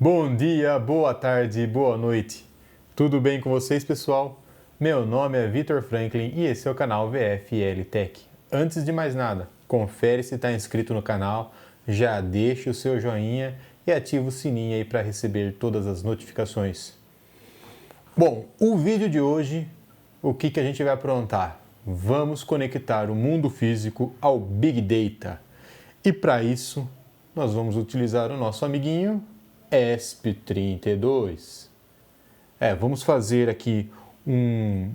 Bom dia, boa tarde, boa noite. Tudo bem com vocês, pessoal? Meu nome é Vitor Franklin e esse é o canal VFL Tech. Antes de mais nada, confere se está inscrito no canal, já deixa o seu joinha e ativa o sininho aí para receber todas as notificações. Bom, o vídeo de hoje, o que a gente vai aprontar? Vamos conectar o mundo físico ao Big Data. E para isso, nós vamos utilizar o nosso amiguinho ESP32. Vamos fazer aqui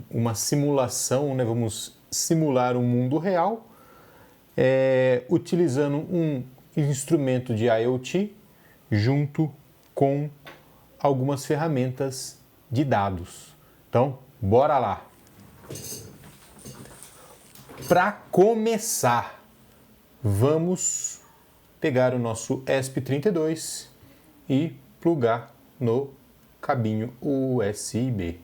uma simulação, né? Vamos simular um mundo real utilizando um instrumento de IoT junto com algumas ferramentas de dados. Então, bora lá! Para começar, vamos pegar o nosso ESP32 e plugar no cabinho USB.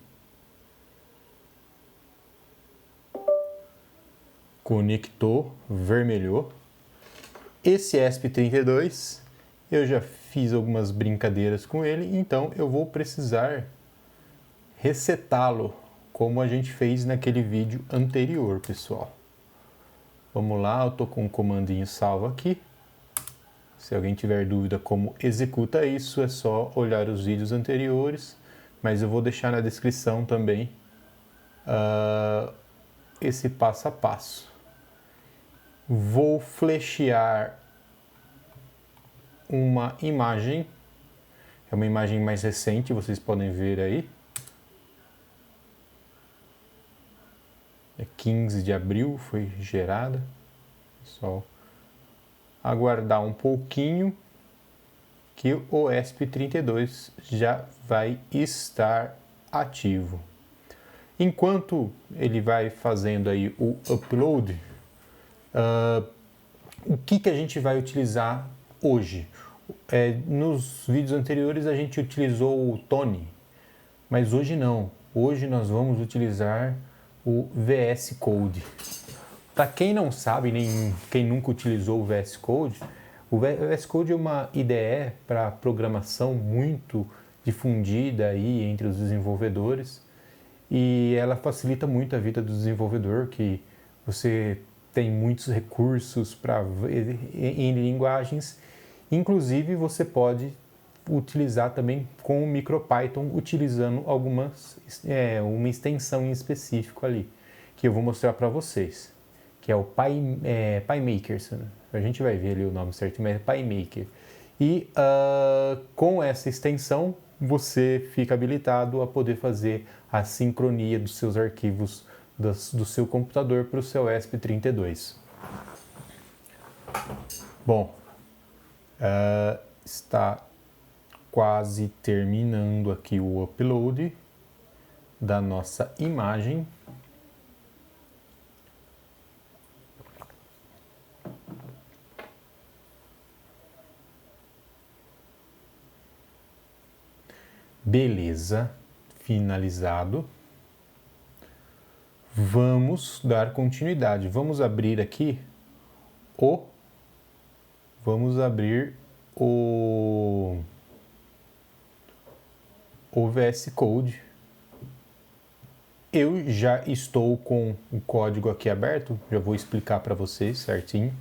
Conectou, vermelhou. Esse ESP32 eu já fiz algumas brincadeiras com ele, então eu vou precisar resetá-lo, como a gente fez naquele vídeo anterior, pessoal. Vamos lá, eu estou com um comandinho salvo aqui. Se alguém tiver dúvida como executa isso, é só olhar os vídeos anteriores, mas eu vou deixar na descrição também esse passo a passo. Vou flashear uma imagem, é uma imagem mais recente, vocês podem ver aí. É 15 de abril, foi gerada. Só aguardar um pouquinho que o ESP32 já vai estar ativo. Enquanto ele vai fazendo aí o upload, o que a gente vai utilizar hoje? Nos vídeos anteriores a gente utilizou o Tony, mas hoje não. Hoje nós vamos utilizar o VS Code. Para quem não sabe, nem quem nunca utilizou o VS Code, o VS Code é uma IDE para programação muito difundida aí entre os desenvolvedores e ela facilita muito a vida do desenvolvedor, que você tem muitos recursos em linguagens, inclusive você pode utilizar também com o MicroPython, utilizando uma extensão em específico ali, que eu vou mostrar para vocês, que é o PyMaker. A gente vai ver ali o nome certo, mas é PyMaker. E com essa extensão, você fica habilitado a poder fazer a sincronia dos seus arquivos do seu computador para o seu ESP32. Bom, está quase terminando aqui o upload da nossa imagem. Beleza, finalizado. Vamos dar continuidade. Vamos abrir aqui o VS Code. Eu já estou com o código aqui aberto, já vou explicar para vocês certinho.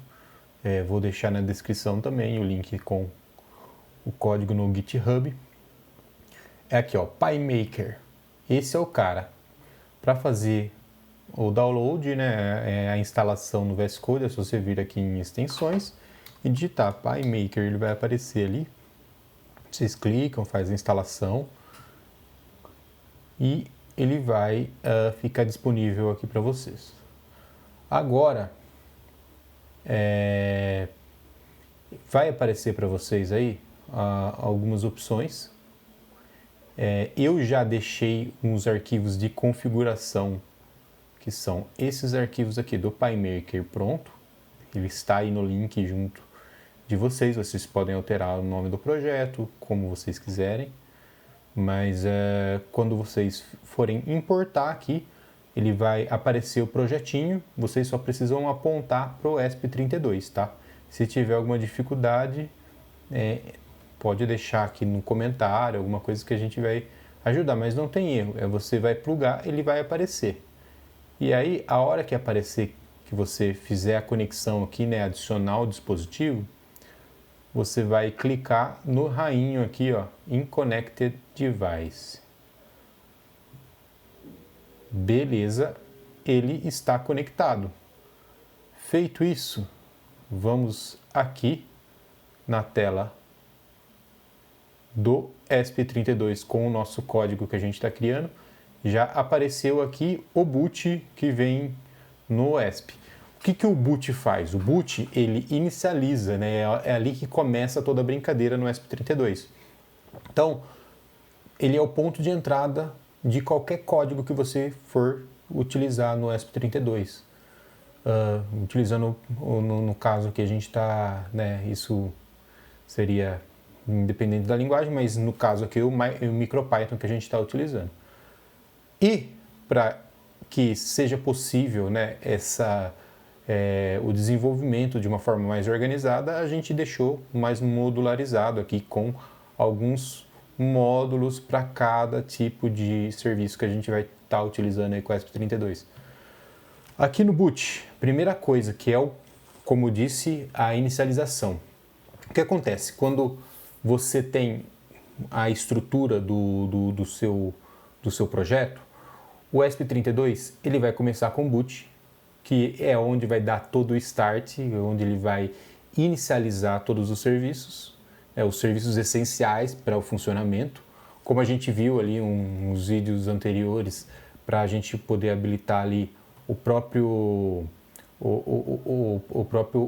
Vou deixar na descrição também o link com o código no GitHub. É aqui, ó, PyMaker. Esse é o cara. Para fazer o download, né, a instalação no VS Code, é só você vir aqui em extensões e digitar PyMaker, ele vai aparecer ali. Vocês clicam, faz a instalação e ele vai ficar disponível aqui para vocês. Agora, vai aparecer para vocês aí algumas opções. Eu já deixei uns arquivos de configuração, que são esses arquivos aqui do PyMaker pronto. Ele está aí no link junto de vocês. Vocês podem alterar o nome do projeto, como vocês quiserem. Mas quando vocês forem importar aqui, ele vai aparecer o projetinho. Vocês só precisam apontar para o ESP32, tá? Se tiver alguma dificuldade, pode deixar aqui no comentário alguma coisa que a gente vai ajudar, mas não tem erro, você vai plugar, ele vai aparecer. E aí, a hora que aparecer, que você fizer a conexão aqui, né, adicionar o dispositivo, você vai clicar no rainho aqui, ó, in Connected Device. Beleza, ele está conectado. Feito isso, vamos aqui na tela do ESP32 com o nosso código que a gente está criando. Já apareceu aqui o boot que vem no ESP. O que o boot faz? O boot, ele inicializa, né? É ali que começa toda a brincadeira no ESP32. Então, ele é o ponto de entrada de qualquer código que você for utilizar no ESP32. Utilizando, no caso que a gente está, né, isso seria independente da linguagem, mas no caso aqui o MicroPython que a gente está utilizando. E para que seja possível, né, o desenvolvimento de uma forma mais organizada, a gente deixou mais modularizado aqui com alguns módulos para cada tipo de serviço que a gente vai estar utilizando aí com o ESP32. Aqui no boot, primeira coisa que é, como disse, a inicialização. O que acontece? Quando você tem a estrutura do seu projeto, o ESP32 ele vai começar com boot, que é onde vai dar todo o start, onde ele vai inicializar todos os serviços, os serviços essenciais para o funcionamento, como a gente viu ali uns vídeos anteriores, para a gente poder habilitar ali o próprio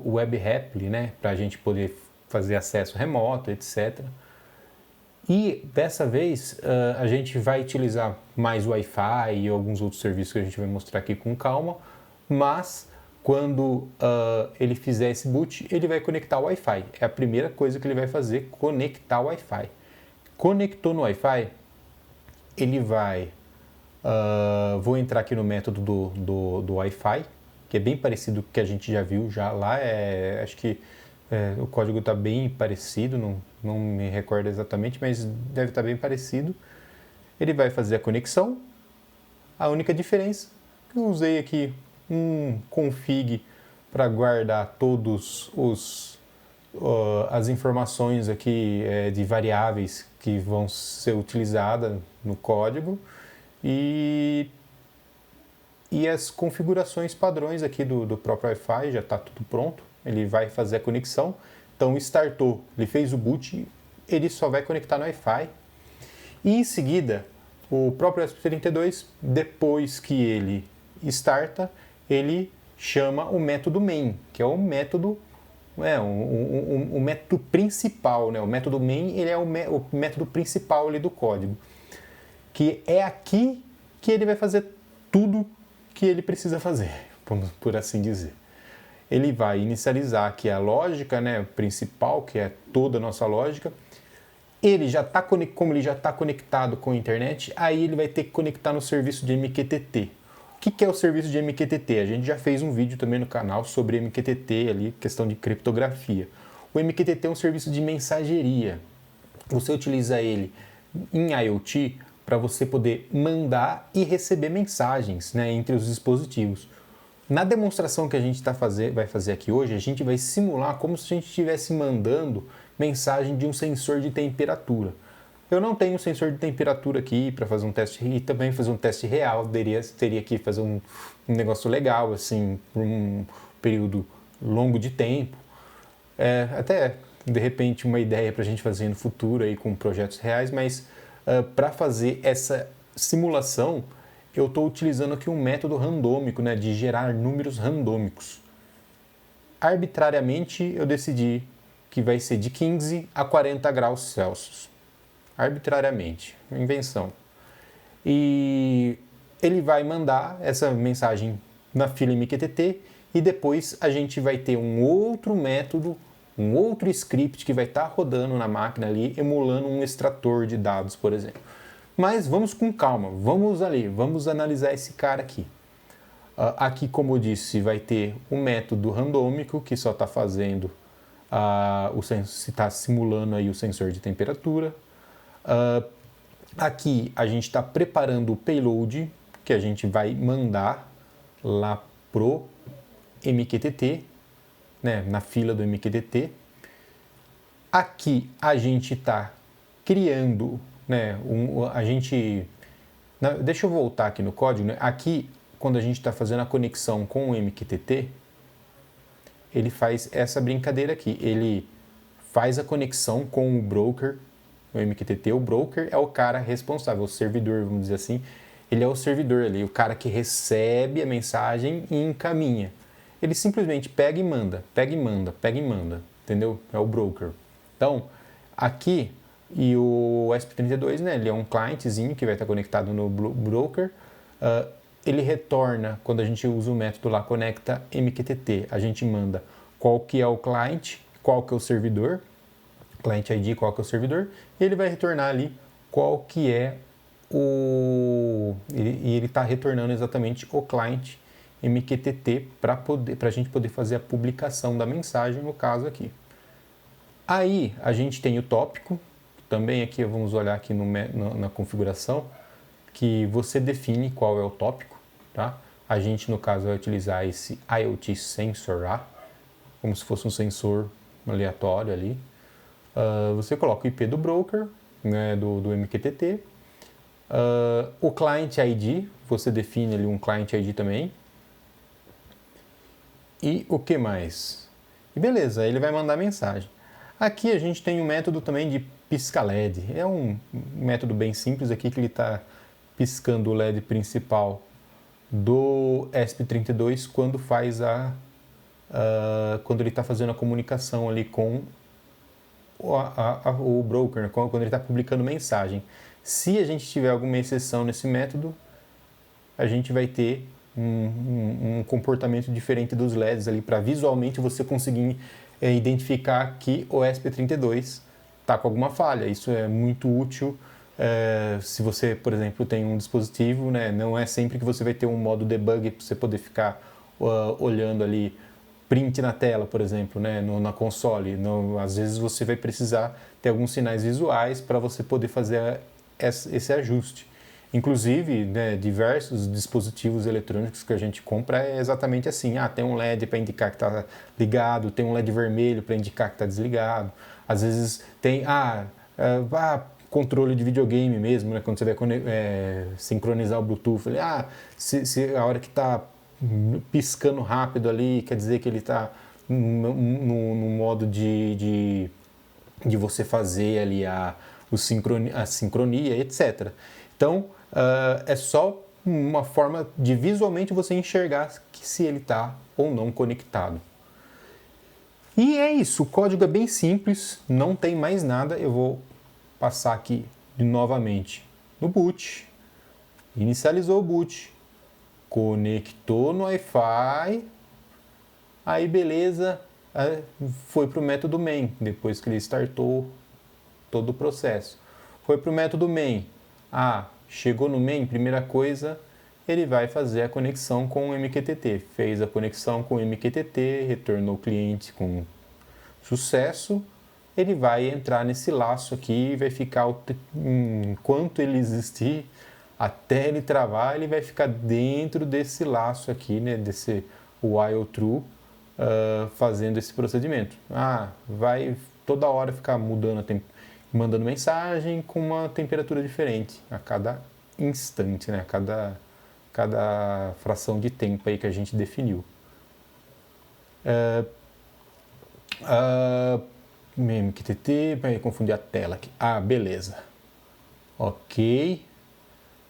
Web Repli, né, para a gente poder fazer acesso remoto, etc. E dessa vez a gente vai utilizar mais Wi-Fi e alguns outros serviços que a gente vai mostrar aqui com calma, mas quando ele fizer esse boot, ele vai conectar o Wi-Fi. É a primeira coisa que ele vai fazer, conectar o Wi-Fi. Conectou no Wi-Fi, ele vai... vou entrar aqui no método do Wi-Fi, que é bem parecido com o que a gente já viu já lá. Acho que o código está bem parecido, não me recordo exatamente, mas deve estar bem parecido. Ele vai fazer a conexão. A única diferença é que eu usei aqui um config para guardar todos as informações aqui de variáveis que vão ser utilizadas no código e as configurações padrões aqui do próprio Wi-Fi, já está tudo pronto. Ele vai fazer a conexão. Então, startou, ele fez o boot, ele só vai conectar no Wi-Fi. E em seguida, o próprio ESP32, depois que ele starta, ele chama o método main, que é o método, o método principal, né? O método main, ele é o método principal ali do código, que é aqui que ele vai fazer tudo que ele precisa fazer, por assim dizer. Ele vai inicializar aqui a lógica, né, principal, que é toda a nossa lógica. Ele já está, como ele já está conectado com a internet, aí ele vai ter que conectar no serviço de MQTT. O que é o serviço de MQTT? A gente já fez um vídeo também no canal sobre MQTT, ali, questão de criptografia. O MQTT é um serviço de mensageria. Você utiliza ele em IoT para você poder mandar e receber mensagens, né, entre os dispositivos. Na demonstração que a gente vai fazer aqui hoje, a gente vai simular como se a gente estivesse mandando mensagem de um sensor de temperatura. Eu não tenho sensor de temperatura aqui para fazer um teste e também fazer um teste real. Teria que fazer um negócio legal, assim, por um período longo de tempo. Até, de repente, uma ideia para a gente fazer no futuro aí com projetos reais, mas para fazer essa simulação, eu estou utilizando aqui um método randômico, né, de gerar números randômicos. Arbitrariamente, eu decidi que vai ser de 15 a 40 graus Celsius. Arbitrariamente, invenção. E ele vai mandar essa mensagem na fila MQTT e depois a gente vai ter um outro método, um outro script que vai estar rodando na máquina ali, emulando um extrator de dados, por exemplo. Mas vamos com calma, vamos analisar esse cara aqui. Aqui, como eu disse, vai ter um método randômico que só está fazendo se está simulando aí o sensor de temperatura. Aqui a gente está preparando o payload que a gente vai mandar lá pro MQTT, né, na fila do MQTT. Aqui a gente está criando, né, deixa eu voltar aqui no código, né? Aqui, quando a gente está fazendo a conexão com o MQTT, ele faz essa brincadeira aqui. Ele faz a conexão com o broker, o MQTT. O broker é o cara responsável, o servidor, vamos dizer assim. Ele é o servidor ali, o cara que recebe a mensagem e encaminha. Ele simplesmente pega e manda, pega e manda, pega e manda, entendeu? É o broker. Então, aqui, e o ESP32, né, ele é um clientzinho que vai estar conectado no broker. Ele retorna, quando a gente usa o método lá, conecta MQTT, a gente manda qual que é o client, qual que é o servidor, client ID, qual que é o servidor, e ele vai retornar ali qual que é e ele está retornando exatamente o client MQTT para a gente poder fazer a publicação da mensagem, no caso aqui. Aí a gente tem o tópico, também aqui vamos olhar aqui na configuração, que você define qual é o tópico, tá? A gente, no caso, vai utilizar esse IoT Sensor A, como se fosse um sensor aleatório ali. Você coloca o IP do broker, né, do MQTT. O Client ID, você define ali um Client ID também. E o que mais? E beleza, ele vai mandar mensagem. Aqui a gente tem um método também de pisca LED. É um método bem simples aqui que ele está piscando o LED principal do ESP32 quando quando ele está fazendo a comunicação ali com o broker, né? Quando ele está publicando mensagem. Se a gente tiver alguma exceção nesse método, a gente vai ter um comportamento diferente dos LEDs ali para visualmente você conseguir identificar que o ESP32 está com alguma falha. Isso é muito útil se você, por exemplo, tem um dispositivo, né, não é sempre que você vai ter um modo debug para você poder ficar olhando ali print na tela, por exemplo, né, na console. Às vezes você vai precisar ter alguns sinais visuais para você poder fazer esse ajuste. Inclusive, né, diversos dispositivos eletrônicos que a gente compra é exatamente assim. Tem um LED para indicar que está ligado, tem um LED vermelho para indicar que está desligado. Às vezes tem controle de videogame mesmo, né, quando você vai sincronizar o Bluetooth. Se a hora que está piscando rápido ali, quer dizer que ele está no modo de você fazer ali a sincronia, etc. Então, é só uma forma de visualmente você enxergar se ele está ou não conectado. E é isso, o código é bem simples, não tem mais nada. Eu vou passar aqui novamente no boot, inicializou o boot, conectou no Wi-Fi, aí beleza, foi para o método main, depois que ele startou todo o processo. Foi para o método main, chegou no main, primeira coisa, ele vai fazer a conexão com o MQTT. Fez a conexão com o MQTT, retornou o cliente com sucesso, ele vai entrar nesse laço aqui e vai ficar, enquanto ele existir, até ele travar, ele vai ficar dentro desse laço aqui, né, desse while true, fazendo esse procedimento. Vai toda hora ficar mudando mandando mensagem com uma temperatura diferente a cada instante, né, cada fração de tempo aí que a gente definiu. MQTT, vai confundir a tela aqui. Beleza. Ok.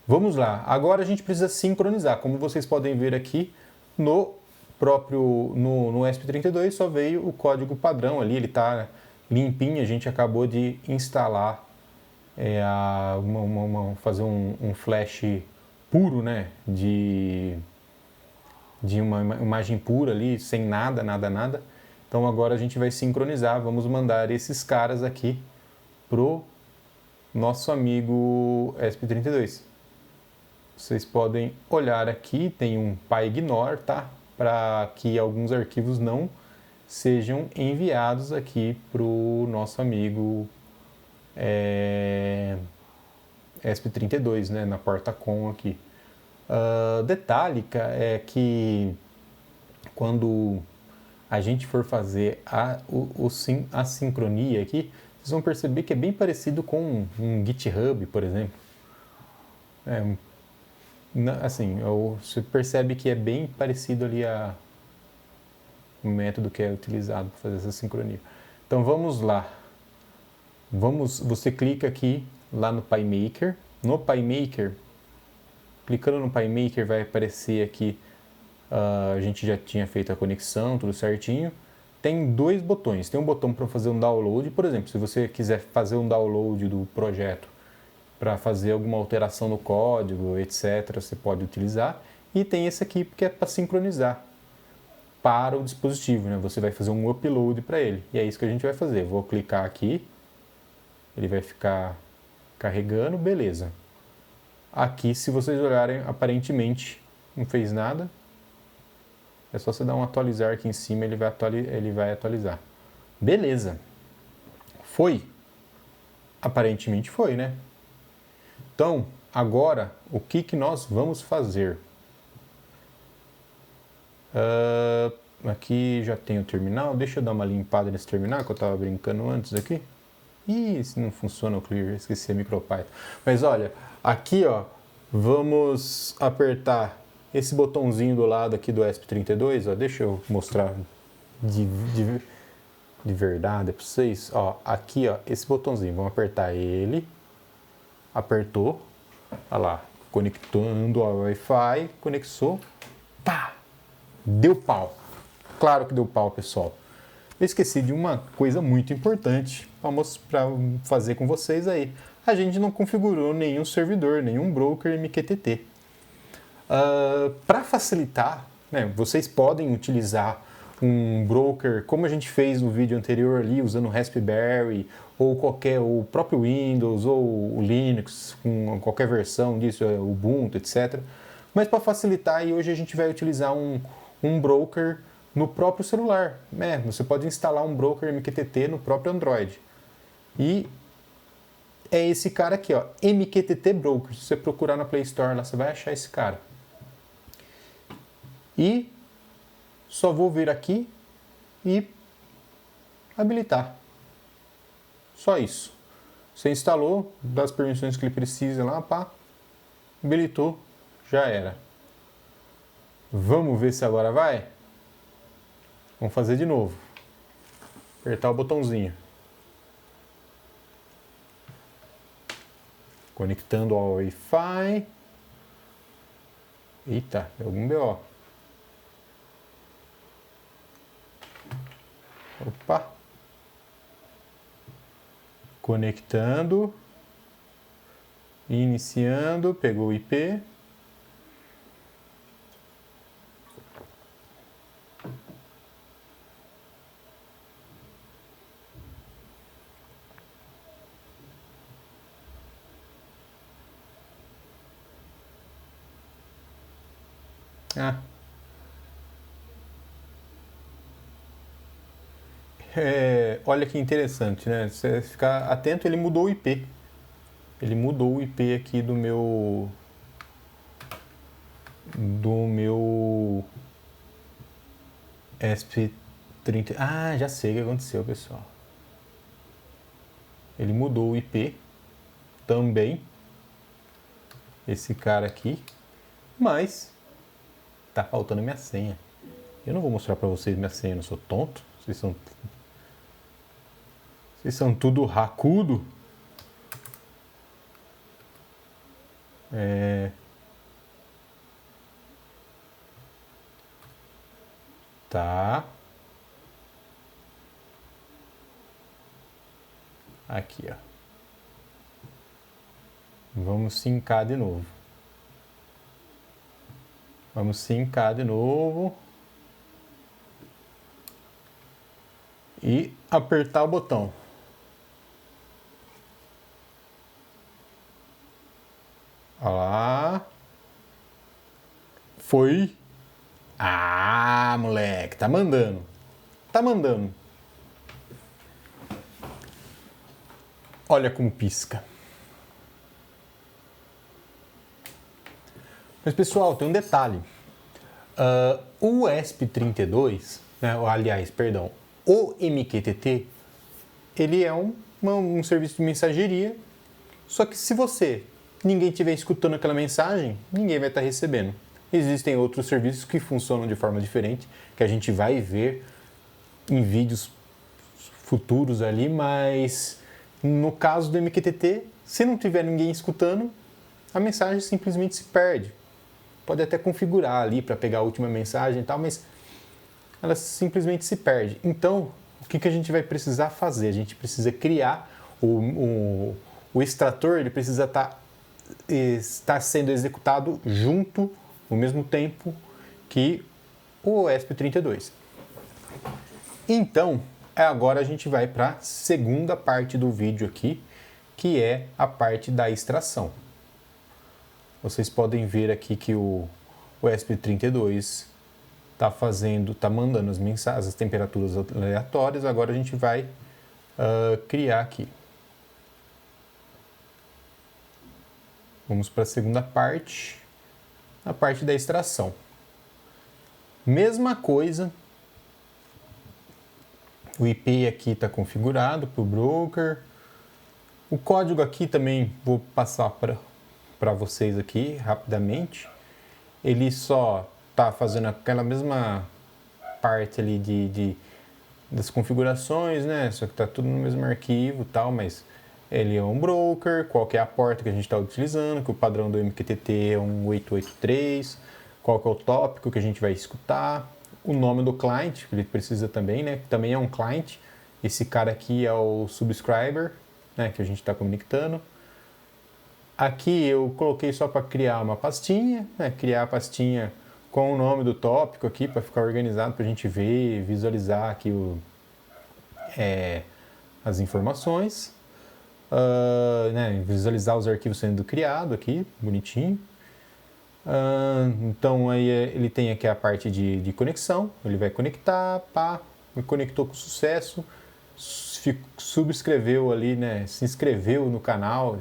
Vamos lá. Agora a gente precisa sincronizar. Como vocês podem ver aqui, no ESP32 só veio o código padrão ali, ele está limpinho. A gente acabou de instalar, fazer um flash puro, né, de uma imagem pura ali, sem nada. Então agora a gente vai sincronizar, vamos mandar esses caras aqui pro nosso amigo ESP32. Vocês podem olhar aqui, tem um PyIgnore, tá? Para que alguns arquivos não sejam enviados aqui para o nosso amigo ESP32, né, na porta com aqui. Detalhe é que quando a gente for fazer a sincronia aqui, vocês vão perceber que é bem parecido com um GitHub, por exemplo. Assim, você percebe que é bem parecido ali o método que é utilizado para fazer essa sincronia. Então vamos lá. Você clica aqui lá no PyMaker. No PyMaker, clicando no PyMaker vai aparecer aqui, a gente já tinha feito a conexão, tudo certinho. Tem dois botões. Tem um botão para fazer um download, por exemplo, se você quiser fazer um download do projeto para fazer alguma alteração no código, etc., você pode utilizar. E tem esse aqui que é para sincronizar para o dispositivo, né? Você vai fazer um upload para ele. E é isso que a gente vai fazer. Vou clicar aqui, ele vai ficar carregando, beleza. Aqui, se vocês olharem, aparentemente não fez nada. É só você dar um atualizar aqui em cima, ele vai atualizar. Beleza. Foi? Aparentemente foi, né? Então, agora, o que nós vamos fazer? Aqui já tem o terminal. Deixa eu dar uma limpada nesse terminal que eu estava brincando antes aqui. Ih, se não funciona o Clear, esqueci a MicroPython. Mas olha, aqui ó, vamos apertar esse botãozinho do lado aqui do ESP32, ó, deixa eu mostrar de verdade para vocês. Ó, aqui ó, esse botãozinho, vamos apertar ele. Apertou, olha lá, conectando ao Wi-Fi, conectou, pá, deu pau. Claro que deu pau, pessoal. Eu esqueci de uma coisa muito importante para fazer com vocês aí. A gente não configurou nenhum servidor, nenhum broker MQTT. Para facilitar, né, vocês podem utilizar um broker, como a gente fez no vídeo anterior ali, usando o Raspberry, ou o próprio Windows, ou o Linux, com qualquer versão disso, o Ubuntu, etc. Mas para facilitar, e hoje a gente vai utilizar um broker no próprio celular. Você pode instalar um broker MQTT no próprio Android. E é esse cara aqui, ó, MQTT Broker. Se você procurar na Play Store, lá você vai achar esse cara. E só vou vir aqui e habilitar. Só isso. Você instalou, dá as permissões que ele precisa lá, pá, habilitou, já era. Vamos ver se agora vai? Vamos fazer de novo. Apertar o botãozinho. Conectando ao Wi-Fi. Eita, deu algum BO. Opa. Conectando. Iniciando, pegou o IP. Olha que interessante, né? Você ficar atento, ele mudou o IP. Ele mudou o IP aqui do meu ESP30. Ah, já sei o que aconteceu, pessoal. Ele mudou o IP também. Esse cara aqui. Mas tá faltando minha senha. Eu não vou mostrar para vocês minha senha, eu não sou tonto. Vocês são tudo racudo. Tá. Aqui, ó. Vamos sincar de novo. Vamos sincar de novo. E apertar o botão. Olha lá. Foi. Ah, moleque, tá mandando. tá mandando. Olha como pisca. Mas pessoal, tem um detalhe. O ESP32, né, aliás, perdão, o MQTT, ele é um serviço de mensageria, só que se ninguém estiver escutando aquela mensagem, ninguém vai estar recebendo. Existem outros serviços que funcionam de forma diferente, que a gente vai ver em vídeos futuros ali, mas no caso do MQTT, se não tiver ninguém escutando, a mensagem simplesmente se perde. Pode até configurar ali para pegar a última mensagem e tal, mas ela simplesmente se perde. Então, o que a gente vai precisar fazer? A gente precisa criar o extrator, ele precisa estar sendo executado junto, ao mesmo tempo que o ESP32. Então, agora a gente vai para a segunda parte do vídeo aqui, que é a parte da extração. Vocês podem ver aqui que o ESP32 está mandando as mensagens, as temperaturas aleatórias. Agora a gente vai criar aqui. Vamos para a segunda parte, a parte da extração. Mesma coisa, o IP aqui está configurado para o broker. O código aqui também vou passar para vocês aqui rapidamente. Ele só está fazendo aquela mesma parte ali das configurações, né? Só que está tudo no mesmo arquivo e tal, mas ele é um broker, qual que é a porta que a gente está utilizando, que o padrão do MQTT é um 883, qual que é o tópico que a gente vai escutar, o nome do client, que ele precisa também, né? Que também é um client. Esse cara aqui é o subscriber, né? Que a gente está conectando. Aqui eu coloquei só para criar uma pastinha, né? Criar a pastinha com o nome do tópico aqui para ficar organizado, para a gente ver, visualizar aqui as informações, né? Visualizar os arquivos sendo criados aqui, bonitinho. Então aí ele tem aqui a parte de conexão, ele vai conectar, me conectou com sucesso, subscreveu ali, né? Se inscreveu no canal,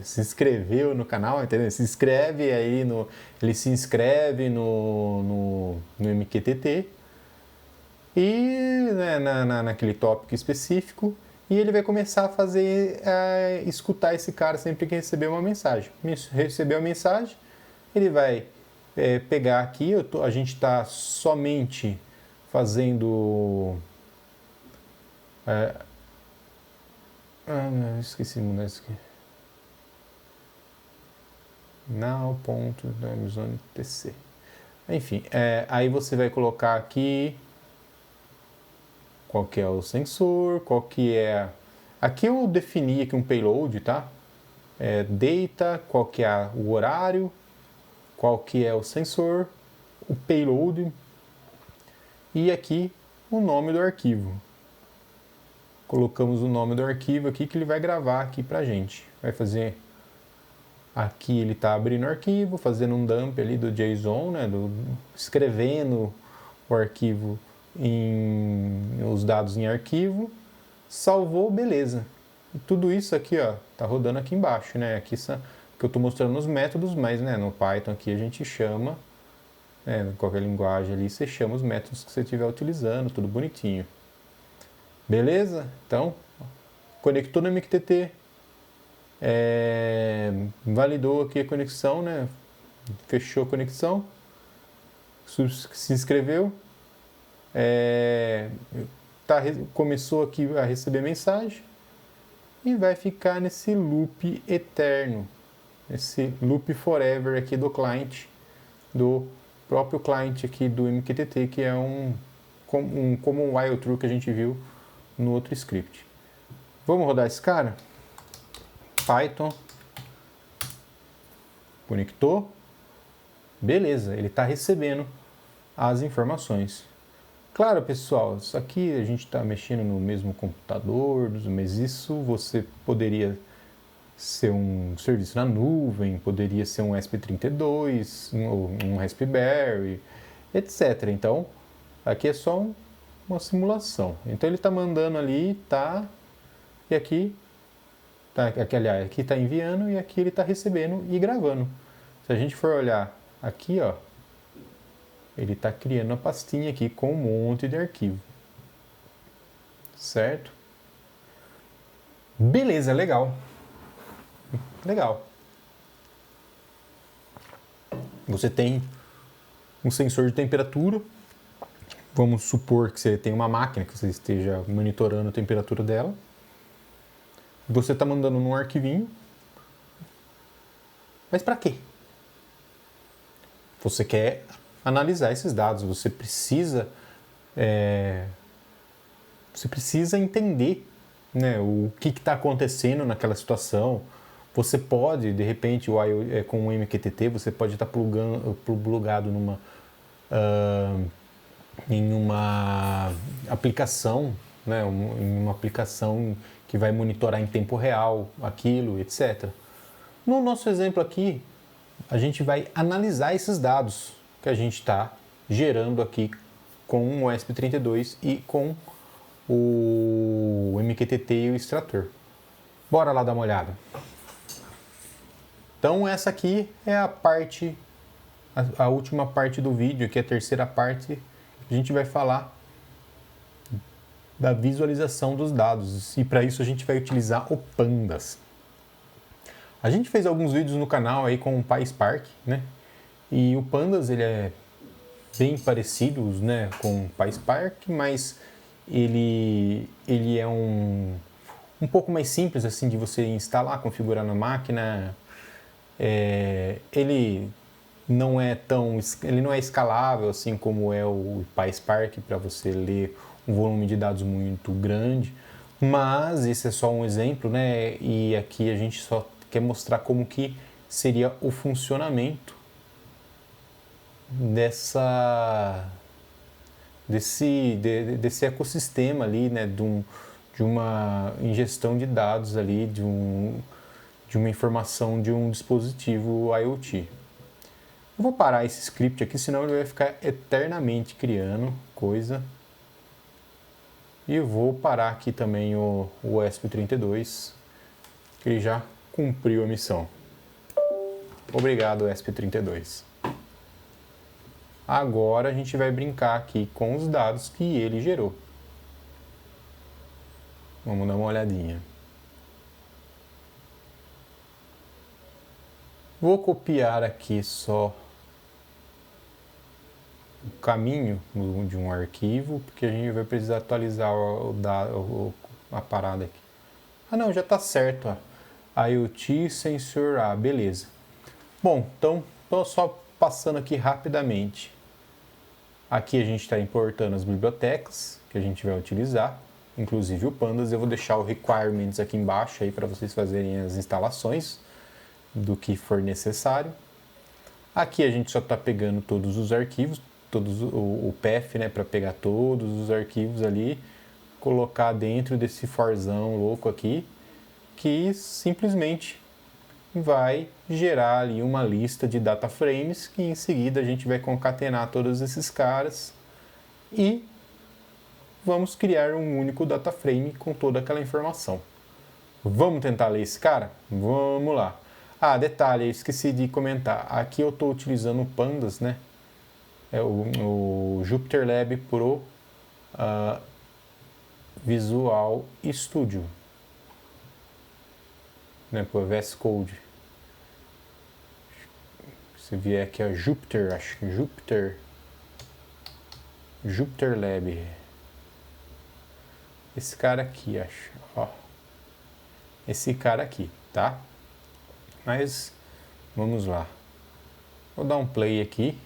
entendeu? Se inscreve aí ele se inscreve no MQTT e né, naquele tópico específico, e ele vai começar a fazer, escutar esse cara sempre que receber uma mensagem. Recebeu a mensagem, ele vai pegar aqui, a gente está somente fazendo... esqueci de mudar isso aqui. Now.timezone.tc. Enfim, aí você vai colocar aqui qual que é o sensor, qual que é... Aqui eu defini aqui um payload, tá? Data, qual que é o horário, qual que é o sensor, o payload e aqui o nome do arquivo. Colocamos o nome do arquivo aqui que ele vai gravar aqui pra gente. Vai fazer... Aqui ele está abrindo o arquivo, fazendo um dump ali do JSON, né? Escrevendo o arquivo os dados em arquivo. Salvou, beleza. E tudo isso aqui, ó, tá rodando aqui embaixo, né? Aqui que eu estou mostrando os métodos, mas né, no Python aqui a gente chama, né, qualquer linguagem ali, você chama os métodos que você estiver utilizando, tudo bonitinho. Beleza? Então, conectou no MQTT, validou aqui a conexão, né? Fechou a conexão, se inscreveu, começou aqui a receber mensagem e vai ficar nesse loop eterno, esse loop forever aqui do client, do próprio client aqui do MQTT, que é como um while true que a gente viu no outro script. Vamos rodar esse cara? Python, conectou, beleza, ele está recebendo as informações. Claro, pessoal, isso aqui a gente está mexendo no mesmo computador, mas isso você poderia ser um serviço na nuvem, poderia ser um ESP32, um Raspberry, etc. Então, aqui é só uma simulação. Então ele está mandando ali, tá, e aqui, tá, aliás, aqui está enviando e aqui ele está recebendo e gravando. Se a gente for olhar aqui, ó, ele está criando uma pastinha aqui com um monte de arquivo. Certo? Beleza, legal. Legal. Você tem um sensor de temperatura. Vamos supor que você tem uma máquina que você esteja monitorando a temperatura dela. Você está mandando num arquivinho. Mas para quê? Você quer analisar esses dados. Você precisa entender, né, o que está acontecendo naquela situação. Você pode, de repente, com o MQTT, você pode estar plugado em uma aplicação, né, em uma aplicação que vai monitorar em tempo real aquilo, etc. No nosso exemplo aqui, a gente vai analisar esses dados que a gente está gerando aqui com o ESP32 e com o MQTT e o extrator. Bora lá dar uma olhada. Então essa aqui é a última parte do vídeo, que é a terceira parte. A gente vai falar da visualização dos dados e para isso a gente vai utilizar o Pandas. A gente fez alguns vídeos no canal aí com o PySpark, né? E o Pandas ele é bem parecido, né, com o PySpark, mas ele é um pouco mais simples assim de você instalar, configurar na máquina. Ele não é escalável assim como é o PySpark para você ler um volume de dados muito grande, mas esse é só um exemplo, né? E aqui a gente só quer mostrar como que seria o funcionamento desse ecossistema ali, né? De uma ingestão de dados ali, de uma informação de um dispositivo IoT. Eu vou parar esse script aqui, senão ele vai ficar eternamente criando coisa. E vou parar aqui também o ESP32, que ele já cumpriu a missão. Obrigado, ESP32. Agora a gente vai brincar aqui com os dados que ele gerou. Vamos dar uma olhadinha. Vou copiar aqui só o caminho de um arquivo, porque a gente vai precisar atualizar a parada aqui. Ah não, já está certo, ó. IoT Sensor A, beleza. Bom, então estou só passando aqui rapidamente. Aqui a gente está importando as bibliotecas que a gente vai utilizar, inclusive o Pandas. Eu vou deixar o requirements aqui embaixo aí para vocês fazerem as instalações do que for necessário. Aqui a gente só está pegando todos os arquivos, o path, né, para pegar todos os arquivos ali, colocar dentro desse forzão louco aqui, que simplesmente vai gerar ali uma lista de data frames, que em seguida a gente vai concatenar todos esses caras e vamos criar um único data frame com toda aquela informação. Vamos tentar ler esse cara? Vamos lá. Ah, detalhe, eu esqueci de comentar. Aqui eu estou utilizando o Pandas, né? É o Jupyter Lab Pro Visual Studio, né? Pro VS Code. Se vier aqui a Jupyter, acho que Jupyter Lab. Esse cara aqui, acho. Ó. Esse cara aqui, tá? Mas vamos lá. Vou dar um play aqui.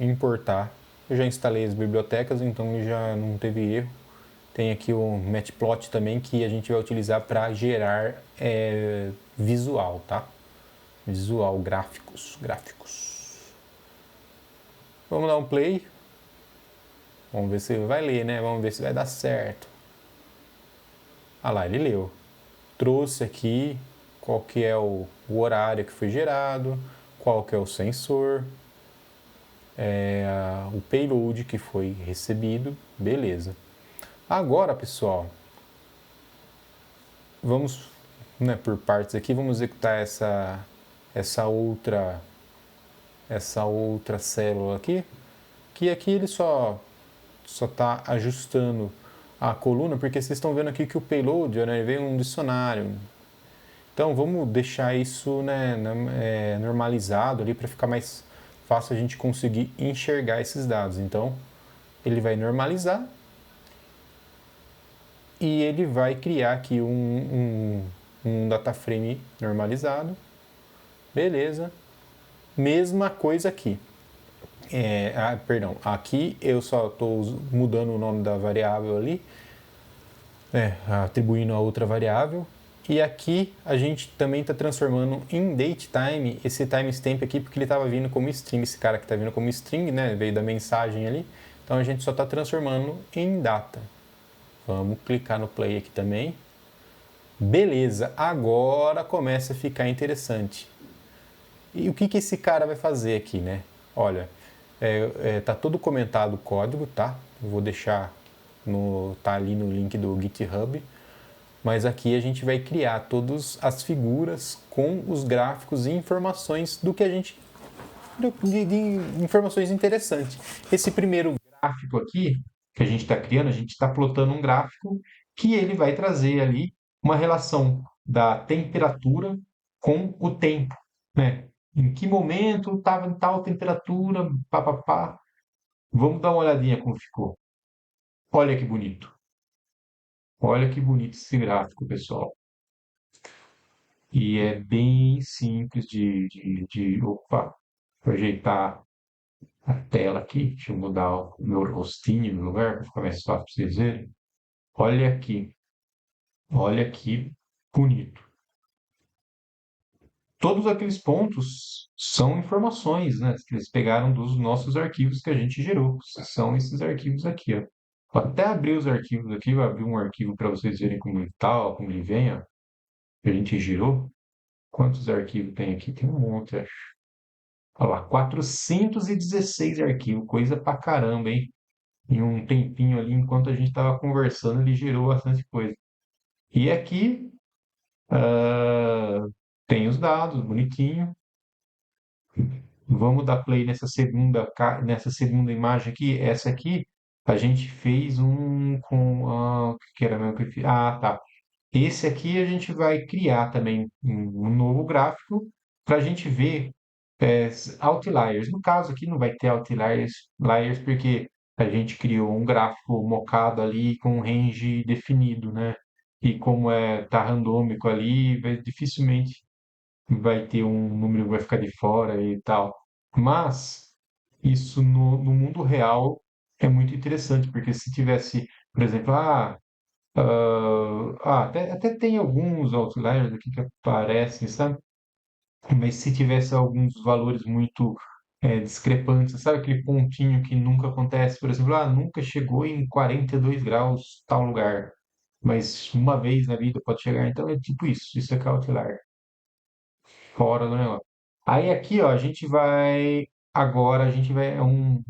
Importar. Eu já instalei as bibliotecas, então já não teve erro. Tem aqui o Matplotlib também, que a gente vai utilizar para gerar visual, tá? Visual, gráficos. Vamos dar um play. Vamos ver se vai ler, né? Vamos ver se vai dar certo. Ah lá, ele leu. Trouxe aqui qual que é o horário que foi gerado, qual que é o sensor. o payload que foi recebido, beleza. Agora, pessoal, vamos, né, por partes aqui, vamos executar essa outra essa outra célula aqui, que aqui ele só está ajustando a coluna, porque vocês estão vendo aqui que o payload, né, veio um dicionário. Então vamos deixar isso, né, normalizado ali para ficar mais fácil a gente conseguir enxergar esses dados. Então ele vai normalizar e ele vai criar aqui um data frame normalizado. Beleza. Mesma coisa aqui. Perdão, aqui eu só estou mudando o nome da variável ali, atribuindo a outra variável. E aqui a gente também está transformando em datetime esse timestamp aqui, porque ele estava vindo como string, esse cara que está vindo como string, né, veio da mensagem ali. Então a gente só está transformando em data. Vamos clicar no play aqui também. Beleza, agora começa a ficar interessante. E o que esse cara vai fazer aqui, né? Olha, tá todo comentado o código, tá? Eu vou deixar tá ali no link do GitHub. Mas aqui a gente vai criar todas as figuras com os gráficos e informações do que a gente de informações interessantes. Esse primeiro gráfico aqui que a gente está criando, a gente está plotando um gráfico que ele vai trazer ali uma relação da temperatura com o tempo, né? Em que momento estava em tal temperatura, papapá. Vamos dar uma olhadinha como ficou. Olha que bonito. Olha que bonito esse gráfico, pessoal. E é bem simples opa, ajeitar a tela aqui. Deixa eu mudar o meu rostinho no lugar para ficar mais fácil para vocês verem. Olha aqui, olha que bonito. Todos aqueles pontos são informações, né? Que eles pegaram dos nossos arquivos que a gente gerou. São esses arquivos aqui, ó. Vou até abrir os arquivos aqui, vou abrir um arquivo para vocês verem como ele tá, ó, como ele vem, ó, que a gente gerou. Quantos arquivos tem aqui? Tem um monte, acho. Olha lá, 416 arquivos, coisa pra caramba, hein? Em um tempinho ali, enquanto a gente estava conversando, ele gerou bastante coisa. E aqui tem os dados, bonitinho. Vamos dar play nessa segunda imagem aqui. Essa aqui a gente fez um com. O que era mesmo que eu fiz? Ah, tá. Esse aqui a gente vai criar também um novo gráfico para a gente ver outliers. No caso aqui não vai ter outliers porque a gente criou um gráfico mocado ali com um range definido, né? E como tá randômico ali, dificilmente vai ter um número que vai ficar de fora e tal. Mas isso no mundo real é muito interessante, porque se tivesse, por exemplo, até tem alguns outliers aqui que aparecem, sabe? Mas se tivesse alguns valores muito discrepantes, sabe aquele pontinho que nunca acontece? Por exemplo, nunca chegou em 42 graus tal lugar, mas uma vez na vida pode chegar. Então é tipo isso é que é outlier, fora do negócio. Aí aqui, ó, agora a gente vai, um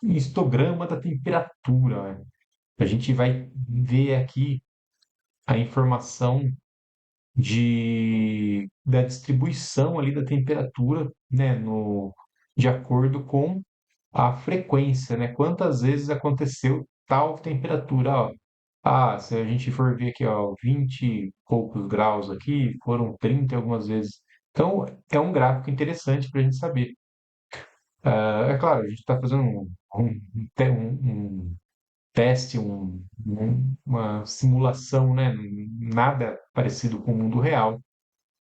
histograma da temperatura, né? A gente vai ver aqui a informação da distribuição ali da temperatura, né, de acordo com a frequência, né? Quantas vezes aconteceu tal temperatura, ó. Se a gente for ver aqui, ó, 20 e poucos graus aqui, foram 30 algumas vezes. Então, é um gráfico interessante para a gente saber. É claro, a gente está fazendo um teste, uma simulação, né? Nada parecido com o mundo real.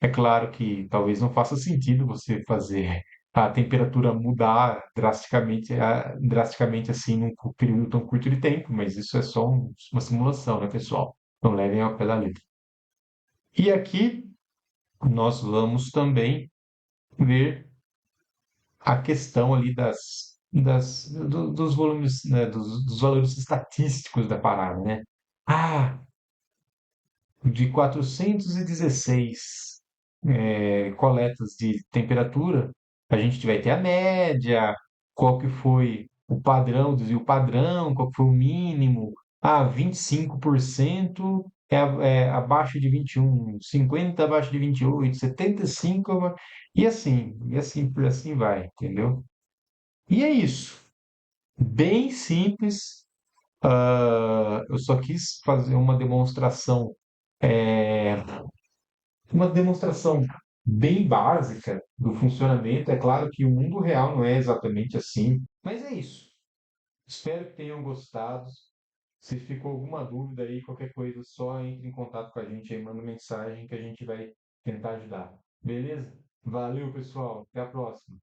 É claro que talvez não faça sentido você fazer a temperatura mudar drasticamente assim num período tão curto de tempo, mas isso é só uma simulação, né, pessoal? Não levem ao pé da letra. E aqui nós vamos também ver a questão ali dos volumes, né, dos valores estatísticos da parada, né? Ah, de 416 coletas de temperatura, a gente vai ter a média, qual que foi o padrão, dizer o padrão, qual que foi o mínimo. 25% é abaixo de 21, 50 abaixo de 28, 75 por assim vai, entendeu? E é isso. Bem simples. Eu só quis fazer uma demonstração bem básica do funcionamento. É claro que o mundo real não é exatamente assim, mas é isso. Espero que tenham gostado. Se ficou alguma dúvida aí, qualquer coisa, só entre em contato com a gente aí, manda mensagem que a gente vai tentar ajudar. Beleza? Valeu, pessoal. Até a próxima.